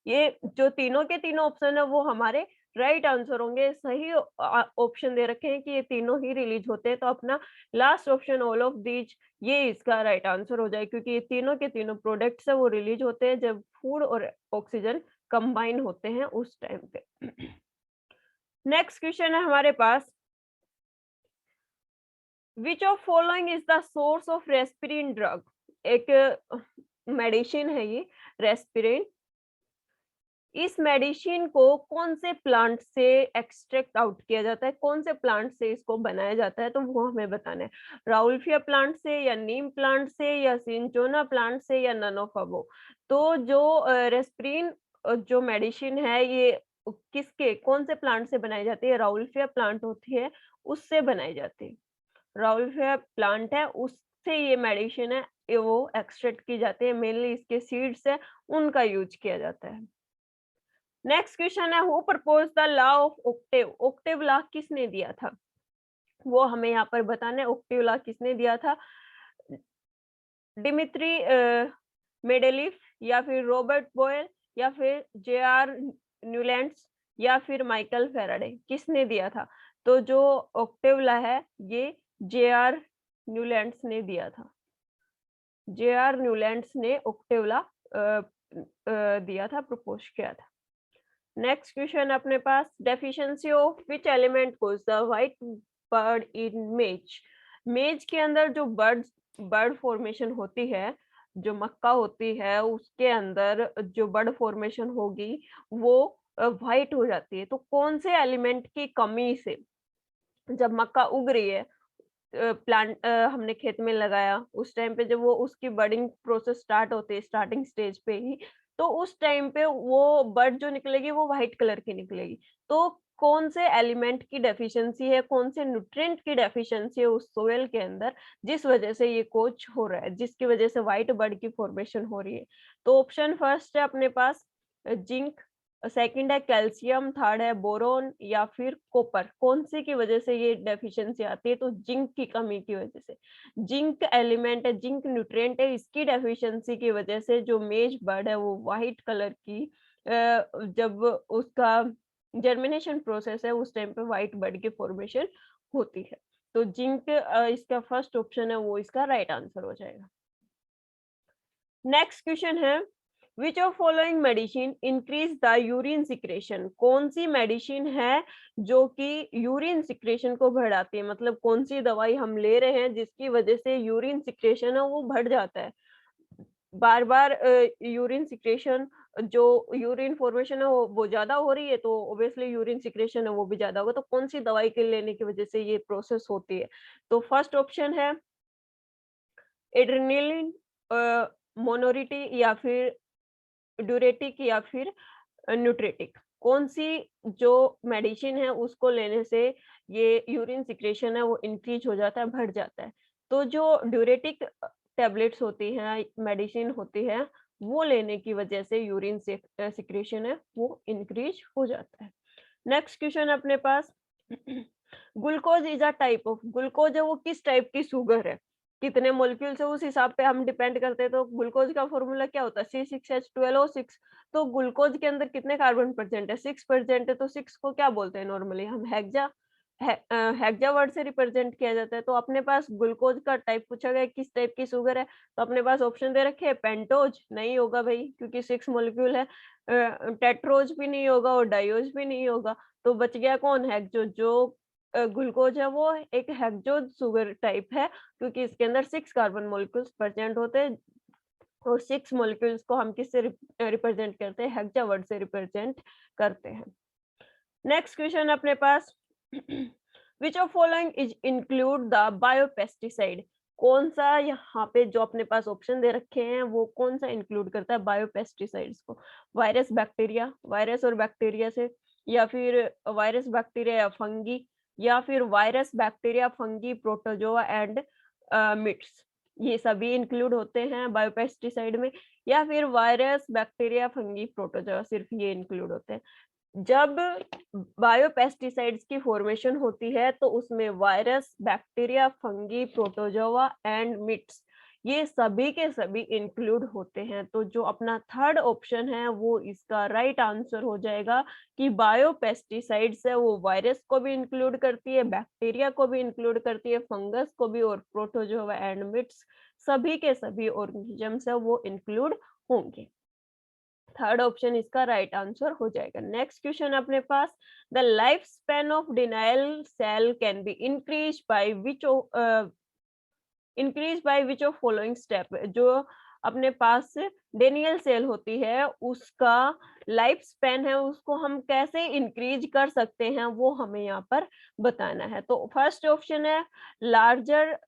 ये जो तीनों के तीनों ऑप्शन है वो हमारे राइट आंसर होंगे। सही ऑप्शन दे रखे हैं कि ये तीनों ही रिलीज होते हैं, तो अपना last option all of these ये इसका राइट आंसर हो जाए, क्योंकि ये तीनों के तीनों प्रोडक्ट्स है वो रिलीज होते हैं जब फूड और ऑक्सीजन कंबाइन होते हैं उस टाइम पे। नेक्स्ट क्वेश्चन है हमारे पास, which of following is the source of reserpine drug. एक मेडिसिन है ये रेस्पिरिन, इस मेडिसिन को कौन से प्लांट से एक्सट्रैक्ट आउट किया जाता है, कौन से प्लांट से इसको बनाया जाता है, तो वो हमें बताना है। राउल्फिया प्लांट से, या नीम प्लांट से, या सिंचोना प्लांट से, या नन ऑफ अबोव। तो जो रेस्पिरिन जो मेडिसिन है ये किसके कौन से प्लांट से बनाई जाती है, राउल्फिया प्लांट होती है उससे बनाई जाती है। राउल्फिया प्लांट है उससे ये मेडिसिन है ये वो एक्सट्रैक्ट की जाती है, मेनली इसके सीड्स है उनका यूज किया जाता है। नेक्स्ट क्वेश्चन है, who propose the law of Octave. Octave law किसने दिया था, वो हमें यहाँ पर बताना है। ऑक्टेव लॉ किसने दिया था, डिमित्री मेंडेलीफ, या फिर रॉबर्ट बॉयल, या फिर JR न्यूलैंड्स, या फिर माइकल फैराडे, किसने दिया था। तो जो ऑक्टेव लॉ है ये JR न्यूलैंड्स ने दिया था। JR न्यूलैंड्स ने ऑक्टेव लॉ दिया था, प्रपोज किया था। नेक्स्ट क्वेश्चन अपने पास, deficiency of which element cause the white bud in maize. Maize के अंदर जो बर्ड फॉर्मेशन होती है, जो मक्का होती है उसके अंदर जो बर्ड फॉर्मेशन होगी वो व्हाइट हो जाती है। तो कौन से एलिमेंट की कमी से जब मक्का उग रही है, प्लांट हमने खेत में लगाया उस टाइम पे जब वो उसकी बर्डिंग प्रोसेस स्टार्ट होती है स्टार्टिंग स्टेज पे ही, तो उस टाइम पे वो बर्ड जो निकलेगी वो व्हाइट कलर की निकलेगी। तो कौन से एलिमेंट की डेफिशिएंसी है, कौन से न्यूट्रिएंट की डेफिशिएंसी है उस सोइल के अंदर, जिस वजह से ये कोच हो रहा है, जिसकी वजह से व्हाइट बर्ड की फॉर्मेशन हो रही है। तो ऑप्शन फर्स्ट है अपने पास जिंक, सेकंड है कैल्शियम, थर्ड है बोरोन, या फिर कॉपर। कौन सी की वजह से ये डेफिशिएंसी आती है, तो जिंक की कमी की वजह से। जिंक एलिमेंट है, जिंक न्यूट्रिएंट है, इसकी डेफिशिएंसी की वजह से जो मेज बर्ड है वो व्हाइट कलर की जब उसका जर्मिनेशन प्रोसेस है उस टाइम पे व्हाइट बर्ड की फॉर्मेशन होती है। तो जिंक इसका फर्स्ट ऑप्शन है वो इसका राइट आंसर हो जाएगा। नेक्स्ट क्वेश्चन है, which of following medicine increase the urine secretion, कौन सी मेडिसिन है जो कि यूरिन सिक्रेशन को बढ़ाती है, मतलब कौन सी दवाई हम ले रहे हैं जिसकी वजह से यूरिन सिक्रेशन है वो बढ़ जाता है। बार बार यूरिन सिक्रेशन, जो यूरिन फॉर्मेशन है वो ज्यादा हो रही है तो ऑब्वियसली यूरिन सिक्रेशन है वो भी ज्यादा होगा, तो कौन सी दवाई के लेने की वजह से ये प्रोसेस होती है। तो फर्स्ट ऑप्शन है एड्रेनलिन, मोनोरिटी, या फिर ड्यूरेटिक, या फिर न्यूट्रेटिक। कौन सी जो मेडिसिन है उसको लेने से ये यूरिन सिक्रेशन है वो इंक्रीज हो जाता है, बढ़ जाता है। तो जो ड्यूरेटिक टैबलेट्स होती हैं, मेडिसिन होती है, वो लेने की वजह से यूरिन सिक्रेशन है वो इंक्रीज हो जाता है। नेक्स्ट क्वेश्चन अपने पास glucose is a type of, glucose है वो किस टाइप की शुगर है, कितने मॉलिक्यूल्स है उस हिसाब पे हम डिपेंड करते हैं। तो ग्लूकोज का फॉर्मूला क्या होता है, C6H12O6। तो ग्लूकोज के अंदर कितने कार्बन परसेंट है, 6% है। तो 6 को क्या बोलते हैं नॉर्मली हम, हेक्सा वर्ड से रिप्रेजेंट किया जाता है। तो अपने पास ग्लूकोज का टाइप पूछा गया किस टाइप की शुगर है, तो अपने पास ऑप्शन दे रखे हैं, पेंटोज नहीं होगा भाई क्योंकि 6 मॉलिक्यूल है, टेट्रोज भी नहीं होगा और डाइओज भी नहीं होगा। तो बच गया कौन, हेक्सो। जो ग्लूकोज है वो एक हेक्सोज शुगर टाइप है क्योंकि इसके अंदर 6 कार्बन मॉलिक्यूल्स प्रेजेंट होते हैं, और 6 मॉलिक्यूल्स को हम किससे रिप्रेजेंट करते हैं, हेक्सा वर्ड से रिप्रेजेंट करते हैं। नेक्स्ट क्वेश्चन अपने पास which of following is include the biopesticide, कौन सा यहाँ पे जो अपने पास ऑप्शन दे रखे हैं वो कौन सा इंक्लूड करता है बायोपेस्टिसाइड्स को, वायरस बैक्टीरिया, वायरस और बैक्टीरिया से, या फिर वायरस बैक्टीरिया या फंगी, या फिर virus bacteria fungi protozoa and mites, ये सभी इंक्लूड होते हैं बायोपेस्टिसाइड में, या फिर वायरस बैक्टीरिया फंगी प्रोटोजोआ सिर्फ ये इंक्लूड होते हैं। जब बायोपेस्टिसाइड्स की फॉर्मेशन होती है तो उसमें virus, bacteria, fungi, protozoa and mites ये सभी के सभी इंक्लूड होते हैं। तो जो अपना थर्ड ऑप्शन है वो इसका राइट आंसर हो जाएगा कि बायोपेस्टिसाइड्स है वो वायरस को भी इंक्लूड करती है, बैक्टीरिया को भी इंक्लूड करती है, फंगस को भी, और प्रोटोजोआ एंड मिट्स सभी के सभी ऑर्गेनिजम्स है वो इंक्लूड होंगे। थर्ड ऑप्शन इसका राइट आंसर हो जाएगा। नेक्स्ट क्वेश्चन अपने पास, the life span of denial cell can be increase by which of following step, जो अपने पास डेनियल सेल होती है उसका लाइफ स्पैन है उसको हम कैसे इंक्रीज कर सकते हैं वो हमें यहाँ पर बताना है। तो फर्स्ट ऑप्शन है larger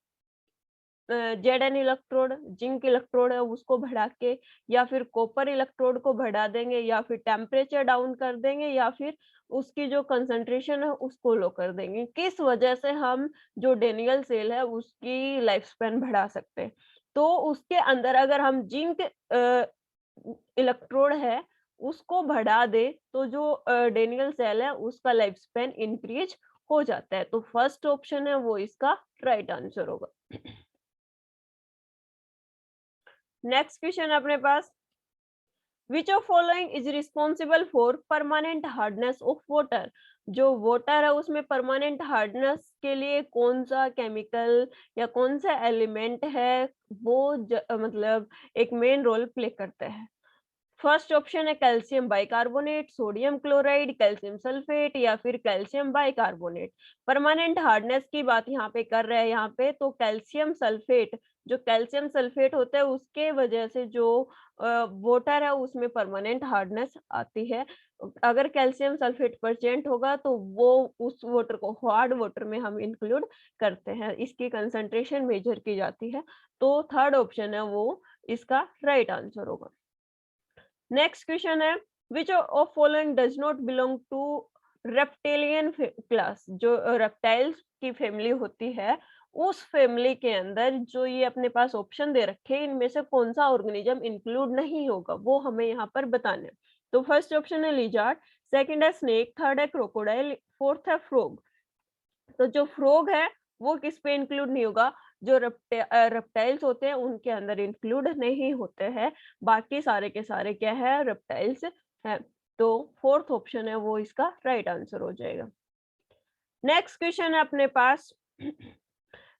Z electrode, zinc electrode है उसको बढ़ा के, या फिर कॉपर इलेक्ट्रोड को बढ़ा देंगे, या फिर टेम्परेचर डाउन कर देंगे, या फिर उसकी जो कंसंट्रेशन है उसको लो कर देंगे। किस वजह से हम जो डेनियल सेल है उसकी लाइफ स्पैन बढ़ा सकते हैं। तो उसके अंदर अगर हम जिंक इलेक्ट्रोड है उसको बढ़ा दे तो जो डेनियल सेल है उसका लाइफ स्पैन इंक्रीज हो जाता है। तो फर्स्ट ऑप्शन है वो इसका राइट आंसर होगा। नेक्स्ट क्वेश्चन अपने पास, which of following is responsible for permanent hardness of water, जो वाटर है उसमें परमानेंट हार्डनेस के लिए कौन सा केमिकल या कौन सा एलिमेंट है वो मतलब एक मेन रोल प्ले करता है। फर्स्ट ऑप्शन है calcium bicarbonate, sodium chloride, calcium sulphate, या फिर कैल्शियम बाइकार्बोनेट। परमानेंट हार्डनेस की बात यहाँ पे कर रहे हैं यहाँ पे, तो कैल्शियम सल्फेट, जो कैल्शियम सल्फेट होता है उसके वजह से जो वाटर है उसमें परमानेंट हार्डनेस आती है। अगर कैल्शियम सल्फेट प्रेजेंट होगा तो वो उस वाटर को हार्ड वाटर में हम इंक्लूड करते हैं, इसकी कंसंट्रेशन मेजर की जाती है। तो थर्ड ऑप्शन है वो इसका राइट आंसर होगा। नेक्स्ट क्वेश्चन है, which of following does not belong to reptilian class, जो रेप्टाइल्स की फैमिली होती है उस फैमिली के अंदर जो ये अपने पास ऑप्शन दे रखे हैं इनमें से कौन सा ऑर्गेनिज्म इंक्लूड नहीं होगा वो हमें यहाँ पर बताना है। तो फर्स्ट ऑप्शन है लिजार्ड, सेकंड है स्नेक, थर्ड है क्रोकोडाइल, फोर्थ है फ्रॉग। तो जो फ्रॉग है वो किस पे इंक्लूड नहीं होगा, जो रेप्टाइल्स होते हैं उनके अंदर इंक्लूड नहीं होते हैं, बाकी सारे के सारे क्या है रेप्टाइल्स है। तो फोर्थ ऑप्शन है वो इसका राइट आंसर हो जाएगा। नेक्स्ट क्वेश्चन है अपने पास,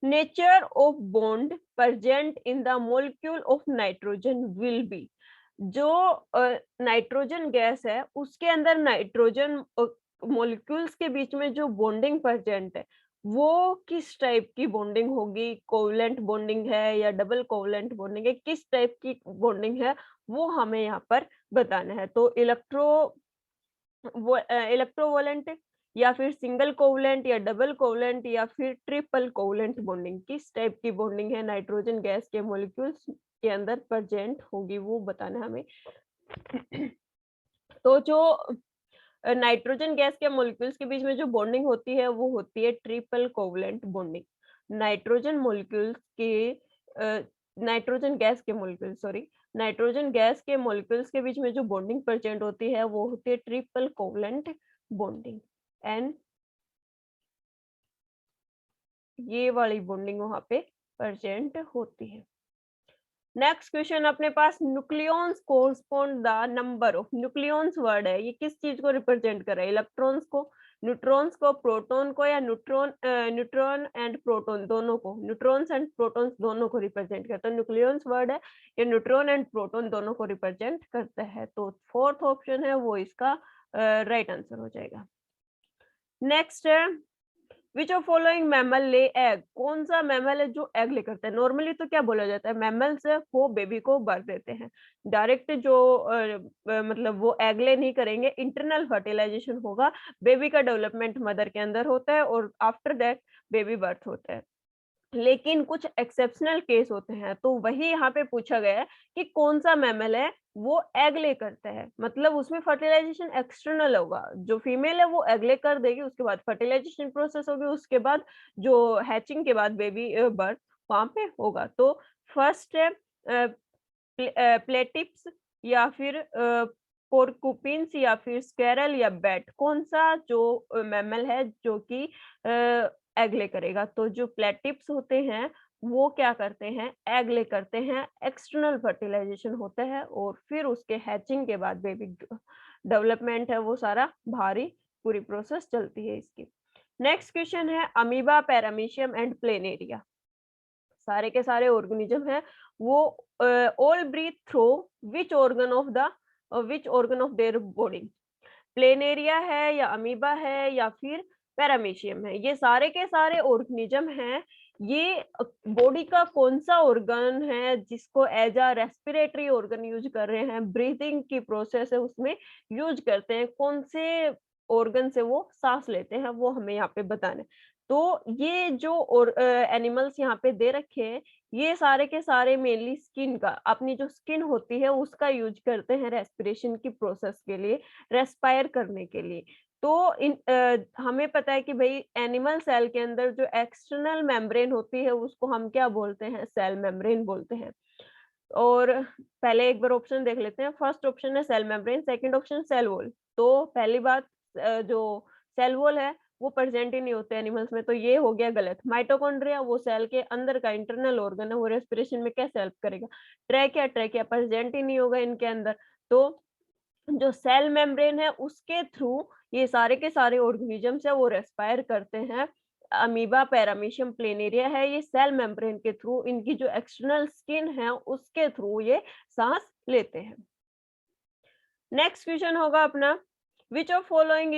nature of bond present in the molecule of nitrogen will be, जो नाइट्रोजन गैस है उसके अंदर नाइट्रोजन मॉलिक्यूल्स के बीच में जो बॉन्डिंग प्रेजेंट है वो किस टाइप की बॉन्डिंग होगी, कोवलेंट बॉन्डिंग है या डबल कोवलेंट बॉन्डिंग है, किस टाइप की बॉन्डिंग है वो हमें यहाँ पर बताना है। तो इलेक्ट्रोवोलेंट या फिर सिंगल कोवलेंट या डबल कोवलेंट या फिर ट्रिपल कोवलेंट बॉन्डिंग, किस टाइप की बॉन्डिंग है नाइट्रोजन गैस के मॉलिक्यूल्स के अंदर प्रेजेंट होगी वो बताना है हमें। तो जो नाइट्रोजन गैस के मॉलिक्यूल्स के बीच में जो बॉन्डिंग होती है वो होती है triple covalent bonding. Nitrogen molecules के नाइट्रोजन गैस के मॉलिक्यूल सॉरी नाइट्रोजन गैस के मॉलिक्यूल्स के बीच में जो बॉन्डिंग प्रेजेंट होती है वो होती है ट्रिपल कोवलेंट बॉन्डिंग। एंड ये वाली बॉन्डिंग वहां पे प्रेजेंट होती है। नेक्स्ट क्वेश्चन अपने पास, nucleons correspond the number of, nucleons word है, ये किस चीज को रिप्रेजेंट कर रहा है, इलेक्ट्रॉन्स को, न्यूट्रॉन्स को, प्रोटॉन को, या न्यूट्रॉन एंड प्रोटॉन दोनों को, न्यूट्रॉन्स एंड प्रोटॉन्स दोनों को रिप्रेजेंट करता है। न्यूक्लियॉन्स वर्ड है ये न्यूट्रॉन एंड प्रोटॉन दोनों को रिप्रेजेंट करता है। तो फोर्थ ऑप्शन है वो इसका राइट आंसर हो जाएगा। नेक्स्ट है, विच ऑफ फॉलोइंग मैमल ले एग, कौन सा मैमल है जो एग ले करता है। नॉर्मली तो क्या बोला जाता है, मैमल्स वो बेबी को बर्थ देते हैं, डायरेक्ट जो मतलब वो एग ले नहीं करेंगे, इंटरनल फर्टिलाइजेशन होगा, बेबी का डेवलपमेंट मदर के अंदर होता है और आफ्टर दैट बेबी बर्थ होता है। लेकिन कुछ एक्सेप्शनल केस होते हैं, तो वही यहाँ पे पूछा गया है कि कौन सा मैमल है वो एग ले करता है, मतलब उसमें फर्टिलाइजेशन एक्सटर्नल होगा, जो फीमेल है वो एग ले कर देगी, उसके बाद फर्टिलाइजेशन प्रोसेस होगी, उसके बाद जो हैचिंग के बाद बेबी बर्थ वहां पे होगा। तो फर्स्ट है प्लेटिप्स या फिर पोर्कुपिन्स या फिर स्क्वेरल या बैट, कौन सा जो मैमल है जो कि एग ले करेगा। तो जो प्लेटिप्स होते हैं वो क्या करते हैं, एग ले करते हैं, एक्सटर्नल फर्टिलाइजेशन होता है और फिर उसके हैचिंग के बाद बेबी डेवलपमेंट है वो सारा भारी पूरी प्रोसेस चलती है इसकी। नेक्स्ट क्वेश्चन है, अमीबा, पैरामीशियम एंड प्लेनेरिया, सारे के सारे ऑर्गेनिज्म है वो all breathe through which organ of their body, planaria है या अमीबा है या फिर पैरामीशियम है, ये सारे के सारे ऑर्गेनिज्म हैं, ये बॉडी का कौन सा ऑर्गन है जिसको as a respiratory organ use कर रहे हैं, ब्रीथिंग की प्रोसेस है उसमें यूज करते हैं, कौन से ऑर्गन से वो सांस लेते हैं वो हमें यहाँ पे बताना है। तो ये जो एनिमल्स यहाँ पे दे रखे हैं ये सारे के सारे मेनली स्किन का, अपनी जो स्किन होती है उसका यूज करते हैं रेस्पिरेशन की प्रोसेस के लिए, रेस्पायर करने के लिए। तो हमें पता है कि भाई एनिमल सेल के अंदर जो एक्सटर्नल मेम्ब्रेन होती है उसको हम क्या बोलते हैं, सेल मेम्ब्रेन बोलते हैं। और पहले एक बार ऑप्शन देख लेते हैं, फर्स्ट ऑप्शन है cell membrane, second option cell wall. तो पहली बात जो सेल वॉल है वो प्रेजेंट ही नहीं होते एनिमल्स में, तो ये हो गया गलत। माइटोकॉन्ड्रिया वो सेल के अंदर का इंटरनल ऑर्गन है, वो रेस्पिरेशन में कैसे हेल्प करेगा। ट्रैकिया, ट्रैकिया प्रेजेंट ही नहीं होगा इनके अंदर। तो जो सेल मेम्ब्रेन है उसके थ्रू ये सारे के सारे ऑर्गेनिजम्स है वो रेस्पायर करते हैं। अमीबा, पैरामीशियम, प्लेनेरिया है ये सेल मेम्ब्रेन के थ्रू, इनकी जो एक्सटर्नल स्किन है उसके थ्रू ये सांस लेते हैं। नेक्स्ट क्वेश्चन होगा अपना, which of following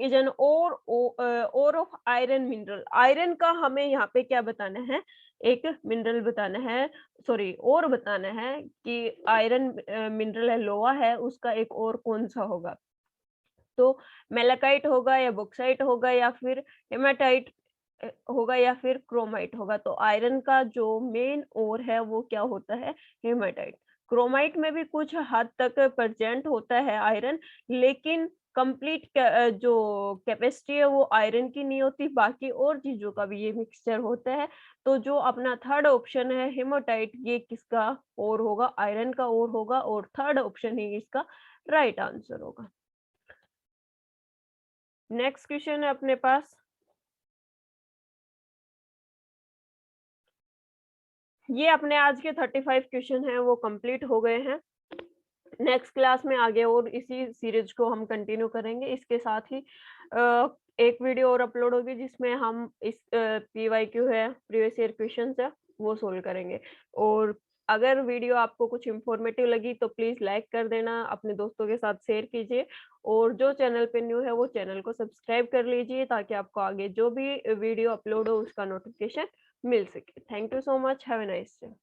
is an ore of iron mineral, iron का हमें यहाँ पे क्या बताना है, एक मिनरल बताना है, सॉरी और बताना है कि आयरन मिनरल है, लोहा है, उसका एक और कौन सा होगा। तो मेलाकाइट होगा या बॉक्साइट होगा या फिर हेमाटाइट होगा या फिर क्रोमाइट होगा। तो आयरन का जो मेन ओर है वो क्या होता है, हेमाटाइट। क्रोमाइट में भी कुछ हद तक प्रेजेंट होता है आयरन, लेकिन कंप्लीट जो कैपेसिटी है वो आयरन की नहीं होती, बाकी और चीजों का भी ये मिक्सचर होता है। तो जो अपना थर्ड ऑप्शन है हेमाटाइट, ये किसका और होगा, आयरन का और होगा, और थर्ड ऑप्शन ही इसका राइट आंसर होगा। नेक्स्ट क्वेश्चन है अपने पास, ये अपने आज के 35 क्वेश्चन हैं वो कंप्लीट हो गए हैं। नेक्स्ट क्लास में आगे और इसी सीरीज को हम कंटिन्यू करेंगे। इसके साथ ही एक वीडियो और अपलोड होगी जिसमें हम इस पीवाईक्यू है, प्रीवियस ईयर क्वेश्चंस है वो सोल्व करेंगे। और अगर वीडियो आपको कुछ इन्फॉर्मेटिव लगी तो प्लीज़ लाइक कर देना, अपने दोस्तों के साथ शेयर कीजिए और जो चैनल पे न्यू है वो चैनल को सब्सक्राइब कर लीजिए ताकि आपको आगे जो भी वीडियो अपलोड हो उसका नोटिफ़िकेशन मिल सके। Thank you so much, have a nice day.